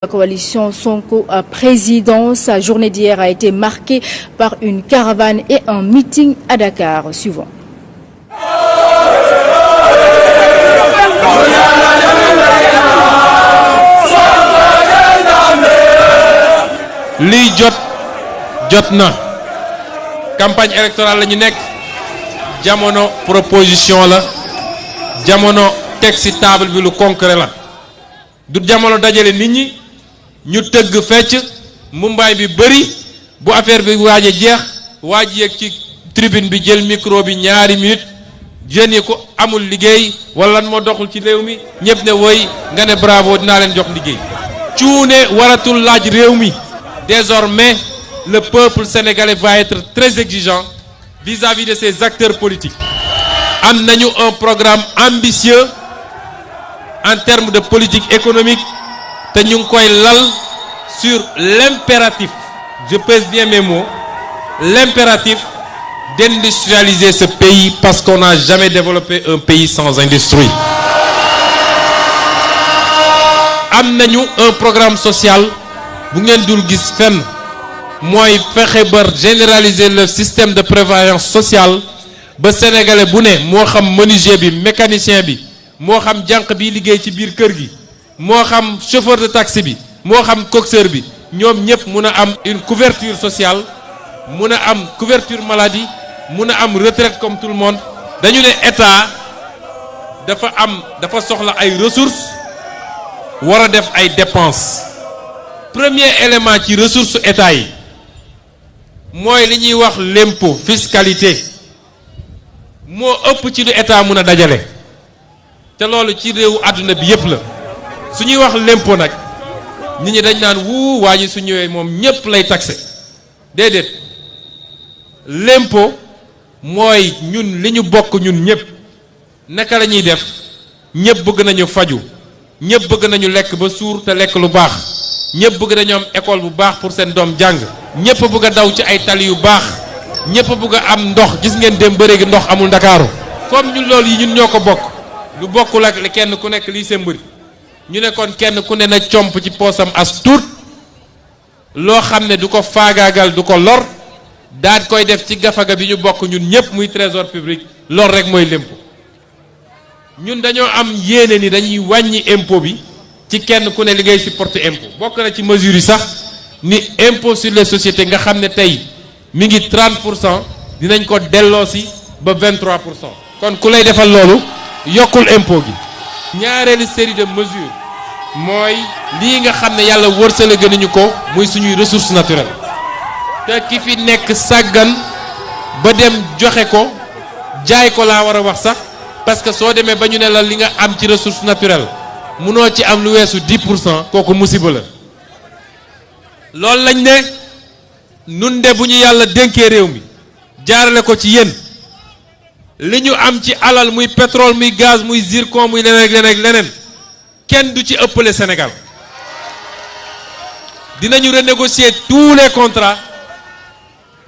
La coalition Sonko à président, sa journée d'hier a été marquée par une caravane et un meeting à Dakar. Suivant. lii jot na campagne électorale la ñu nekk jamono proposition la jamono teg ci table bi lu concret la du jamono dajale nit ñi ñu tëgg fecc mumbaay bi bëri bu affaire bi waaj a jeex waaj yeeg ci tribune bi jël micro bi ñaari minutes jeunes yi ko amul liggéey wala lan moo doxul ci réew mi ñëpp ne woy nga ne bravo dinaa leen jox liggéey cuune waratul laaj réew mi. Désormais, le peuple sénégalais va être très exigeant vis-à-vis de ses acteurs politiques. Am nañu un programme ambitieux en termes de politique économique te ñu ngi koy lal sur l'impératif, je pèse bien mes mots, l'impératif d'industrialiser ce pays parce qu'on n'a jamais développé un pays sans industrie. Am nañu un programme social bu ngeen dul gis fenn mooy fexe ba généraliser le système de prévoyance sociale ba sénégalais bu ne moo xam menuisier bi mécanicien bi moo xam jànq bi liggéey ci biir kër gi moo xam chauffeur de taxi bi moo xam coxeur bi ñoom ñëpp mun a am une couverture sociale mun a am couverture maladie mun a am retraite comme tout le monde. dañu ne état dafa soxla ay ressources war a def ay dépenses. Premier élément ci ressource état yi mooy li ñuy wax l'impôt fiscalité moo ëpp ci lu état mun a dajale te loolu ci réewu àdduna bi yépp la su ñuy wax l'impôt nag nit ñi dañ naan waa ji su ñëwee moom ñépp lay taxé déedéet l'impôt mooy ñun li ñu bokk ñun ñépp naka la ñuy def ñépp bëgg nañu faju ñépp bëgg nañu lekk ba suur te lekk lu baax ñëpp bëgg dañoo am école bu baax pour seen doom jàng ñëpp bëgg a daw ci ay tali yu baax ñëpp bëgg a am ndox gis ngeen dem ba léegi ndox amul ndakaaru comme ñun loolu yi ñun ñoo ko bokk lu bokkul ak kenn ku nekk lii sembëri ñu ne kon kenn ku ne na comp ci poosam as tuut loo xam ne du ko faagaagal du ko lor daal koy def ci gafaga bi ñu bokk ñun ñëpp muy trésor public lor rek mooy l'impôt ñun dañoo am yéene ni dañuy wàññi impôt bi ci kenn ku ne li ngay supporter impôt bokk na ci mesures yi sax ni impôt sur les sociétés nga xam ne tey mi ngi 30% dinañ ko delloosi ba 23%. kon ku lay defal loolu yokkul impôt gi. ñaareelu série de mesures mooy lii nga xam ne yàlla wërsale gënuñu ko muy suñuy ressources naturelles te ki fi nekk sàggan ba dem joxe ko jaay ko laa war a wax sax parce que soo demee ba ñu ne la li nga am ci ressources naturelles. munoo ci am lu weesu 10% kooku musiba la loolu lañ ne nun de bu ñu yàlla dénkee réew mi jaarale ko ci yéen li ñu am ci alal muy pétrole muy gaz muy zircon muy leneen ak leneen kenn du ci ëppale Sénégal dinañu renégocier tous les contrats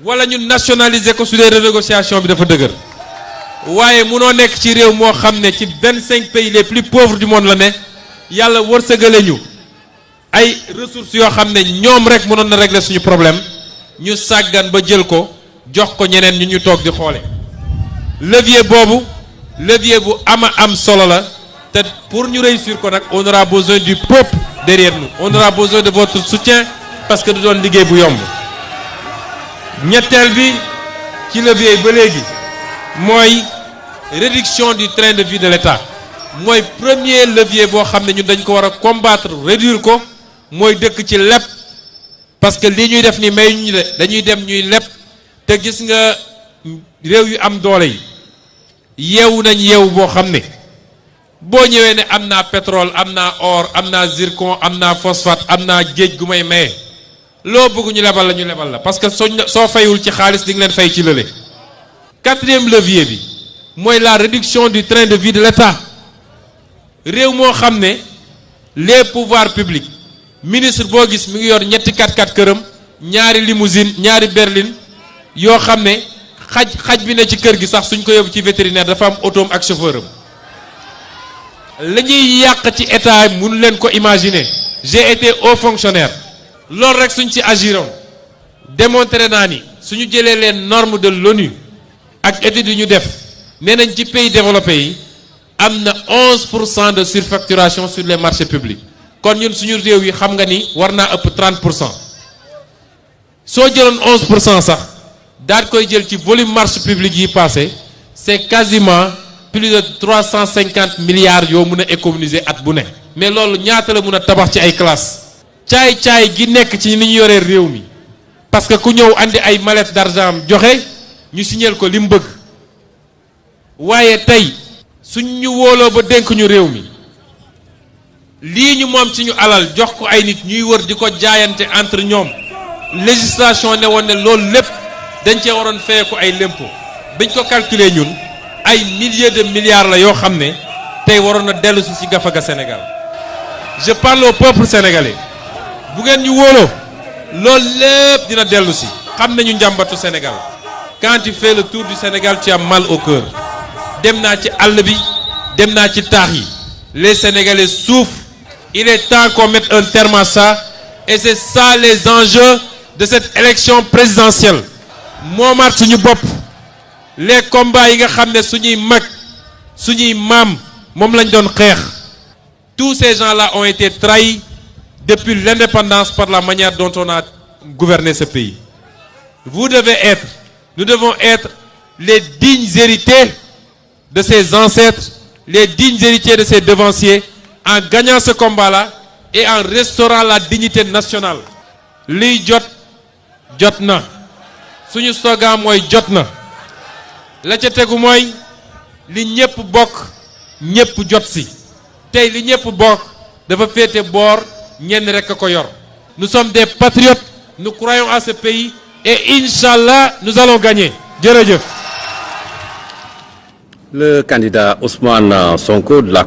wala ñu nationaliser ko su dee renégociation bi dafa dëgër waaye munoo nekk ci réew moo xam ne ci 25 pays les plus pauvres du monde la ne yàlla wërsëgale ñu ay ressources yoo xam ne ñoom rek mënoon na régler suñu problème ñu sàggan ba jël ko jox ko ñeneen ñu toog di xoole levier boobu levier bu am solo la te pour ñu réussir ko nag on aura besoin du peuple derrière nous on aura besoin de votre soutien parce que du doon liggéey bu yomb ñetteel bi ci levier ba léegi mooy réduction du train de vie de l'État mooy premier levier boo xam ne ñun dañ ko war a combattre réduire ko mooy dëkk ci leb parce que lii ñuy def ni may ñu de dañuy dem ñuy leb te gis nga réew yu am doole yi yeewu nañ yeewu boo xam ne boo ñëwee ne am naa pétrole am naa or am naa zircon am naa phosphate am naa géej gu may maye loo bëgg ñu lebal la ñu lebal la parce que soo fayul ci xaalis di nga leen fay ci lële. Quatrième levier bi mooy la réduction du train de vie de l'État réew moo xam ne les pouvoirs publics ministre boo gis mi ngi yor ñetti 4x4 këram ñaari limousine ñaari berline yoo xam ne xaj bi ne ci kër gi sax suñ ko yóbbu ci vétérinaire dafa am otoom ak chauffeur am la ñuy yàq ci état mënu leen ko imaginer j'ai été haut fonctionnaire loolu rek suñ ci agiroon démontré naa ni suñu jëlee les normes de l'ONU ak études yi ñu def nee nañ ci pays développés yi am na 11% de surfacturation sur les marchés publics kon ñun suñu réew yi xam nga ni war naa ëpp 30%. soo jëloon 11% sax daal koy jël ci volume marché public yi passé c'est quasiment plus de 350 milliards yoo mun a économiser at bu ne. mais loolu ñaata la mun a tabax ci ay classes. caay-caay gi nekk ci ni ñu yoree réew mi parce que ku ñëw andi ay mallette d'argent am joxe ñu signal ko li mu bëgg waaye tey suñ ñu wóoloo ba dénk ñu réew mi lii ñu moom ci ñu alal jox ko ay nit ñuy wër di ko jaayante entre ñoom. législation ne woon ne loolu lépp dañ cee waroon feye ko ay lempo biñ ko calculer ñun ay milliers de milliards la yoo xam ne tey waroon na dellu si ci gafaga Sénégal je parle au peuple sénégalais bu ngeen ñu wóoloo loolu lépp dina dellu si xam nañu njàmbatu Sénégal quand tu fais le tour du Sénégal tu as mal au cœur dem naa ci àll bi dem naa ci taax yi les Sénégalais souffrent il est temps qu'on mette un terme à ça et c'est ça les enjeux de cette élection présidentielle moomaat suñu bopp les combats yi nga xam ne suñuy mag suñuy maam moom lañ doon xeex tous ces gens-là ont été trahis depuis l'indépendance par la manière dont on a gouverné ce pays. Nous devons être les dignes héritiers de ces ancêtres, les dignes héritiers de ces devanciers en gagnant ce combat-là et en restaurant la dignité nationale. Liy jot na suñu slogan mooy jot na la ca tegu mooy li ñëpp bokk ñëpp jot si tey li ñëpp bokk dafa féete boor ñenn rek a ko yor. Nous sommes des patriotes, nous croyons à ce pays et Inch'Allah nous allons gagner. Jërëjëf. Le candidat Ousmane Sonko de la